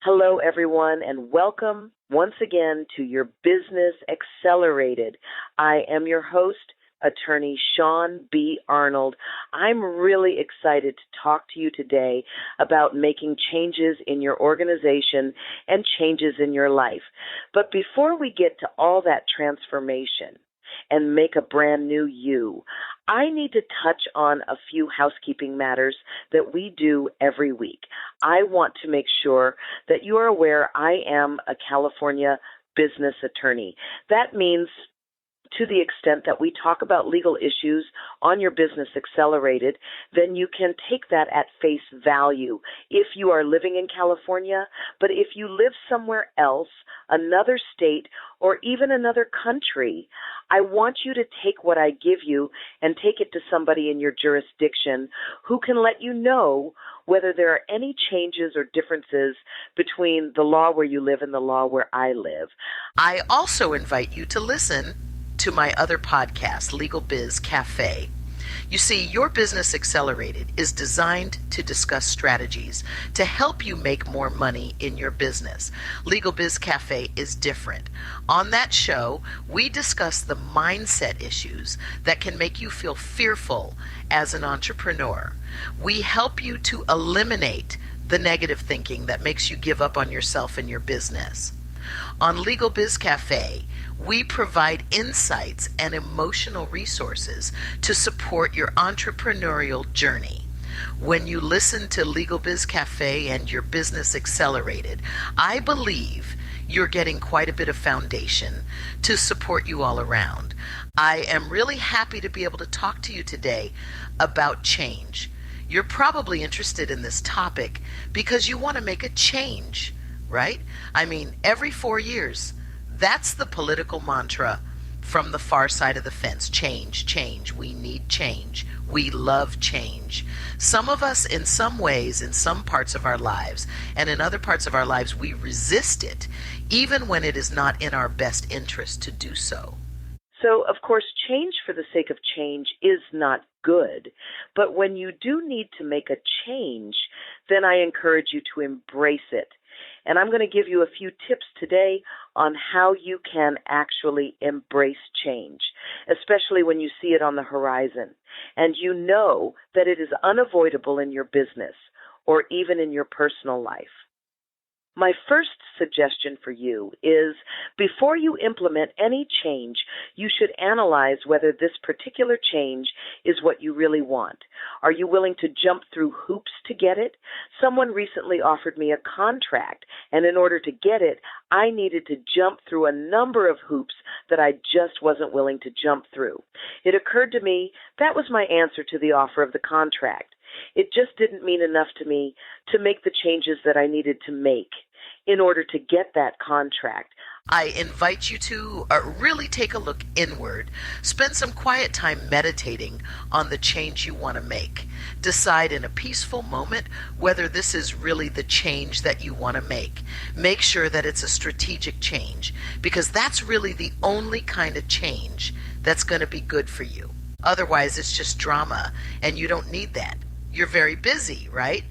Hello, everyone, and welcome once again to your Business Accelerated. I am your host, Attorney Shaune B. Arnold. I'm really excited to talk to you today about making changes in your organization and changes in your life. But before we get to all that transformation and make a brand new you, I need to touch on a few housekeeping matters that we do every week. I want to make sure that you are aware I am a California business attorney. That means to the extent that we talk about legal issues on your Business Accelerated, then you can take that at face value if you are living in California. But if you live somewhere else, another state, or even another country, I want you to take what I give you and take it to somebody in your jurisdiction who can let you know whether there are any changes or differences between the law where you live and the law where I live. I also invite you to listen to my other podcast, Legal Biz Cafe. You see, Your Business Accelerated is designed to discuss strategies to help you make more money in your business. Legal Biz Cafe is different. On that show, we discuss the mindset issues that can make you feel fearful as an entrepreneur. We help you to eliminate the negative thinking that makes you give up on yourself and your business. On Legal Biz Cafe, we provide insights and emotional resources to support your entrepreneurial journey. When you listen to Legal Biz Cafe and Your Business Accelerated, I believe you're getting quite a bit of foundation to support you all around. I am really happy to be able to talk to you today about change. You're probably interested in this topic because you want to make a change, right? I mean, every 4 years, that's the political mantra from the far side of the fence. Change, change. We need change. We love change. Some of us, in some ways, in some parts of our lives, and in other parts of our lives, we resist it, even when it is not in our best interest to do so. So, of course, change for the sake of change is not good. But when you do need to make a change, then I encourage you to embrace it. And I'm going to give you a few tips today on how you can actually embrace change, especially when you see it on the horizon and you know that it is unavoidable in your business or even in your personal life. My first suggestion for you is before you implement any change, you should analyze whether this particular change is what you really want. Are you willing to jump through hoops to get it? Someone recently offered me a contract, and in order to get it, I needed to jump through a number of hoops that I just wasn't willing to jump through. It occurred to me that was my answer to the offer of the contract. It just didn't mean enough to me to make the changes that I needed to make in order to get that contract. I invite you to really take a look inward. Spend some quiet time meditating on the change you want to make. Decide in a peaceful moment whether this is really the change that you want to make. Make sure that it's a strategic change, because that's really the only kind of change that's going to be good for you. Otherwise, it's just drama, and you don't need that. You're very busy, right?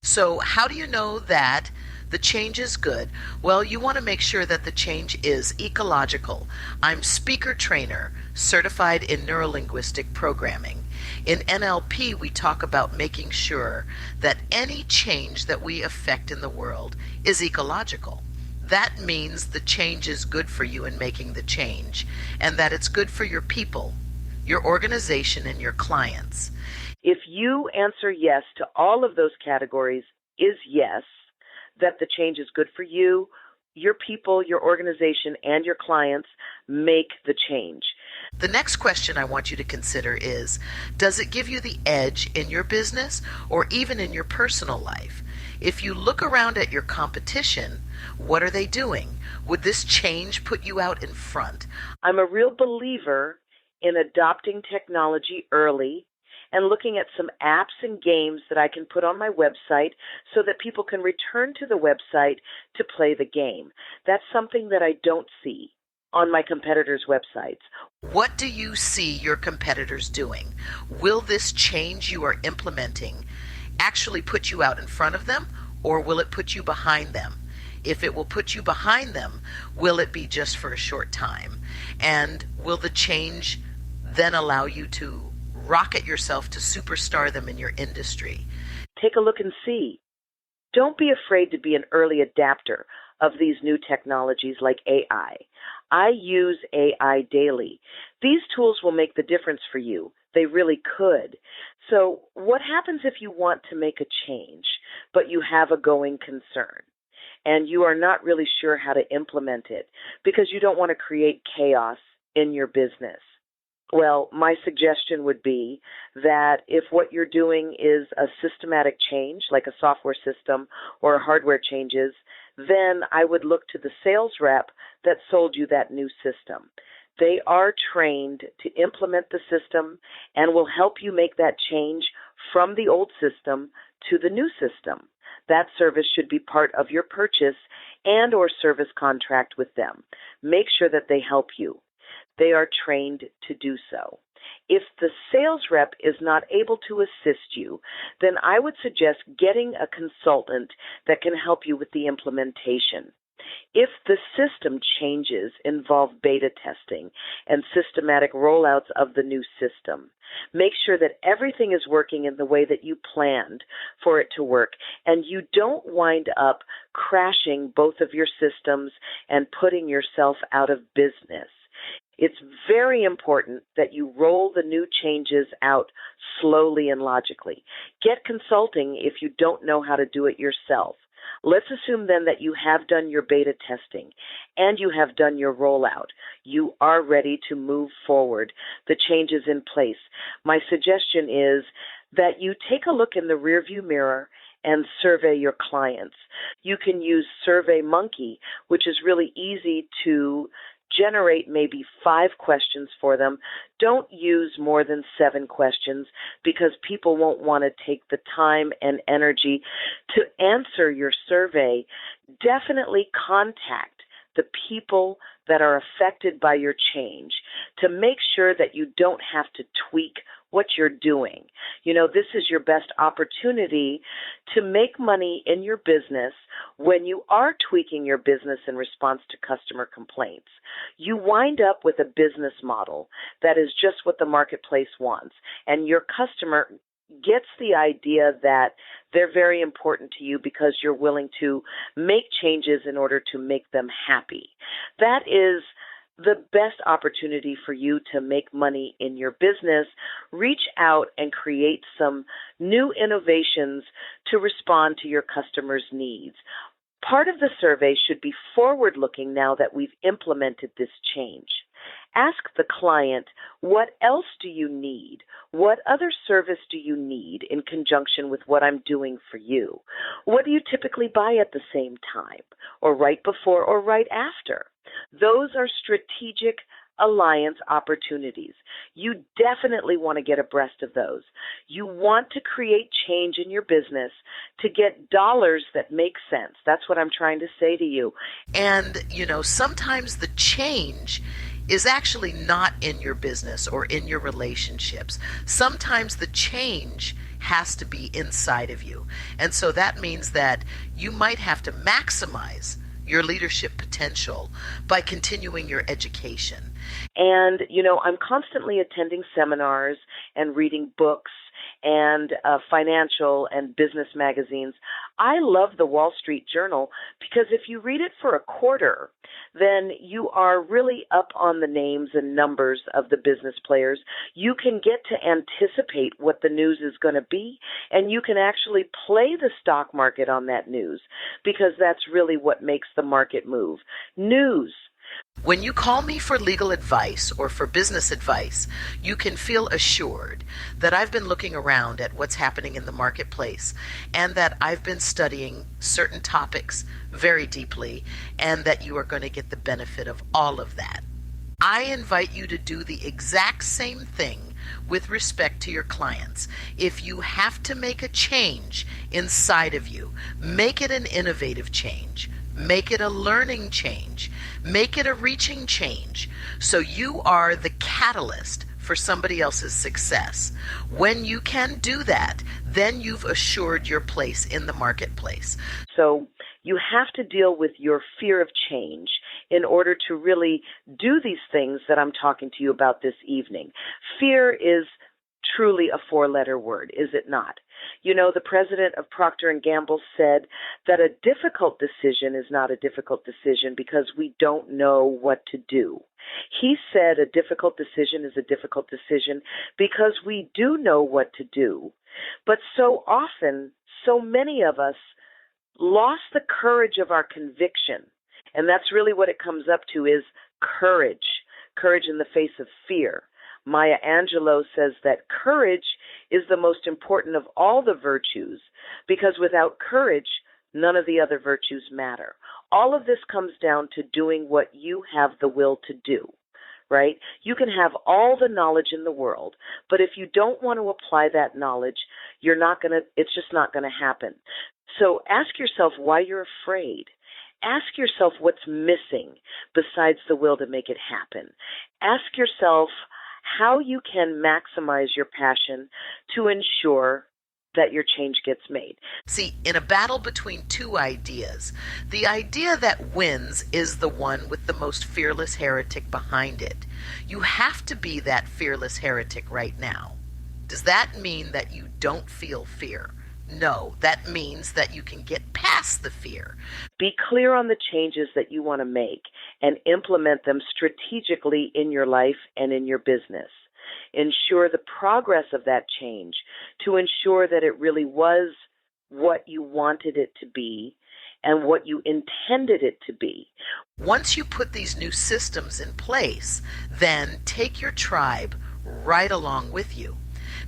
So how do you know that the change is good? Well, you want to make sure that the change is ecological. I'm speaker trainer, certified in neurolinguistic programming. In NLP, we talk about making sure that any change that we affect in the world is ecological. That means the change is good for you in making the change, and that it's good for your people, your organization, and your clients. If you answer yes to all of those categories, is yes, that the change is good for you, your people, your organization, and your clients, make the change. The next question I want you to consider is, does it give you the edge in your business or even in your personal life? If you look around at your competition, what are they doing? Would this change put you out in front? I'm a real believer in adopting technology early and looking at some apps and games that I can put on my website so that people can return to the website to play the game. That's something that I don't see on my competitors' websites. What do you see your competitors doing? Will this change you are implementing actually put you out in front of them, or will it put you behind them? if it will put you behind them, will it be just for a short time? And will the change then allow you to rocket yourself to superstar them in your industry? Take a look and see. Don't be afraid to be an early adapter of these new technologies like AI. I use AI daily. These tools will make the difference for you. They really could. So what happens if you want to make a change, but you have a going concern and you are not really sure how to implement it because you don't want to create chaos in your business? Well, my suggestion would be that if what you're doing is a systematic change, like a software system or hardware changes, then I would look to the sales rep that sold you that new system. They are trained to implement the system and will help you make that change from the old system to the new system. That service should be part of your purchase and or service contract with them. Make sure that they help you. They are trained to do so. If the sales rep is not able to assist you, then I would suggest getting a consultant that can help you with the implementation. If the system changes involve beta testing and systematic rollouts of the new system, make sure that everything is working in the way that you planned for it to work, and you don't wind up crashing both of your systems and putting yourself out of business. It's very important that you roll the new changes out slowly and logically. Get consulting if you don't know how to do it yourself. Let's assume then that you have done your beta testing and you have done your rollout. You are ready to move forward. The change is in place. My suggestion is that you take a look in the rearview mirror and survey your clients. You can use SurveyMonkey, which is really easy to generate maybe 5 questions for them. Don't use more than 7 questions because people won't want to take the time and energy to answer your survey. Definitely contact the people that are affected by your change to make sure that you don't have to tweak what you're doing. This is your best opportunity to make money in your business when you are tweaking your business in response to customer complaints. You wind up with a business model that is just what the marketplace wants, and your customer gets the idea that they're very important to you because you're willing to make changes in order to make them happy. That is the best opportunity for you to make money in your business. Reach out and create some new innovations to respond to your customers' needs. Part of the survey should be forward-looking now that we've implemented this change. Ask the client, what else do you need? What other service do you need in conjunction with what I'm doing for you? What do you typically buy at the same time, or right before or right after? Those are strategic alliance opportunities. You definitely want to get abreast of those. You want to create change in your business to get dollars that make sense. That's what I'm trying to say to you. And, sometimes the change is actually not in your business or in your relationships. Sometimes the change has to be inside of you. And so that means that you might have to maximize your leadership potential by continuing your education. And, I'm constantly attending seminars and reading books and financial and business magazines. I love the Wall Street Journal because if you read it for a quarter, then you are really up on the names and numbers of the business players. You can get to anticipate what the news is going to be, and you can actually play the stock market on that news because that's really what makes the market move. News. When you call me for legal advice or for business advice, you can feel assured that I've been looking around at what's happening in the marketplace and that I've been studying certain topics very deeply and that you are going to get the benefit of all of that. I invite you to do the exact same thing with respect to your clients. If you have to make a change inside of you, make it an innovative change. Make it a learning change. Make it a reaching change. So you are the catalyst for somebody else's success. When you can do that, then you've assured your place in the marketplace. So You have to deal with your fear of change in order to really do these things that I'm talking to you about this evening. Fear is truly a four-letter word, is it not? You know, the president of Procter & Gamble said that a difficult decision is not a difficult decision because we don't know what to do. He said a difficult decision is a difficult decision because we do know what to do. But so often, so many of us lost the courage of our conviction. And that's really what it comes up to is courage, courage in the face of fear. Maya Angelou says that courage is the most important of all the virtues because without courage, none of the other virtues matter. All of this comes down to doing what you have the will to do, right? You can have all the knowledge in the world, but if you don't want to apply that knowledge, it's just not going to happen. So ask yourself why you're afraid. Ask yourself what's missing besides the will to make it happen. Ask yourself how you can maximize your passion to ensure that your change gets made. See, in a battle between two ideas, the idea that wins is the one with the most fearless heretic behind it. You have to be that fearless heretic right now. Does that mean that you don't feel fear? No, that means that you can get past the fear. Be clear on the changes that you want to make and implement them strategically in your life and in your business. Ensure the progress of that change to ensure that it really was what you wanted it to be and what you intended it to be. Once you put these new systems in place, then take your tribe right along with you.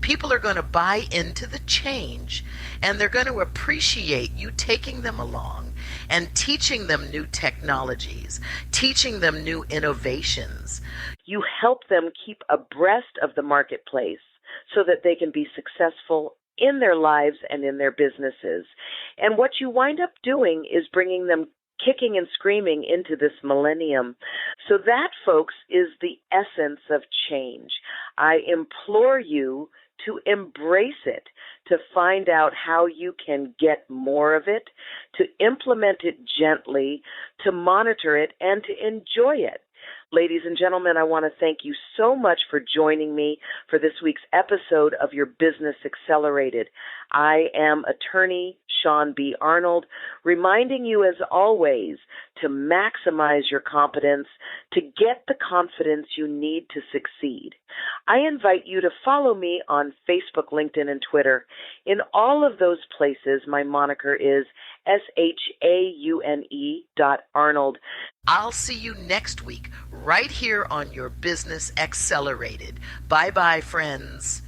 People are going to buy into the change, and they're going to appreciate you taking them along and teaching them new technologies, teaching them new innovations. You help them keep abreast of the marketplace so that they can be successful in their lives and in their businesses. And what you wind up doing is bringing them kicking and screaming into this millennium. So that, folks, is the essence of change. I implore you to embrace it, to find out how you can get more of it, to implement it gently, to monitor it, and to enjoy it. Ladies and gentlemen, I want to thank you so much for joining me for this week's episode of Your Business Accelerated. I am Attorney Shaune B. Arnold, reminding you as always to maximize your competence, to get the confidence you need to succeed. I invite you to follow me on Facebook, LinkedIn, and Twitter. In all of those places, my moniker is SHAUNE.Arnold. I'll see you next week right here on Your Business Accelerated. Bye-bye, friends.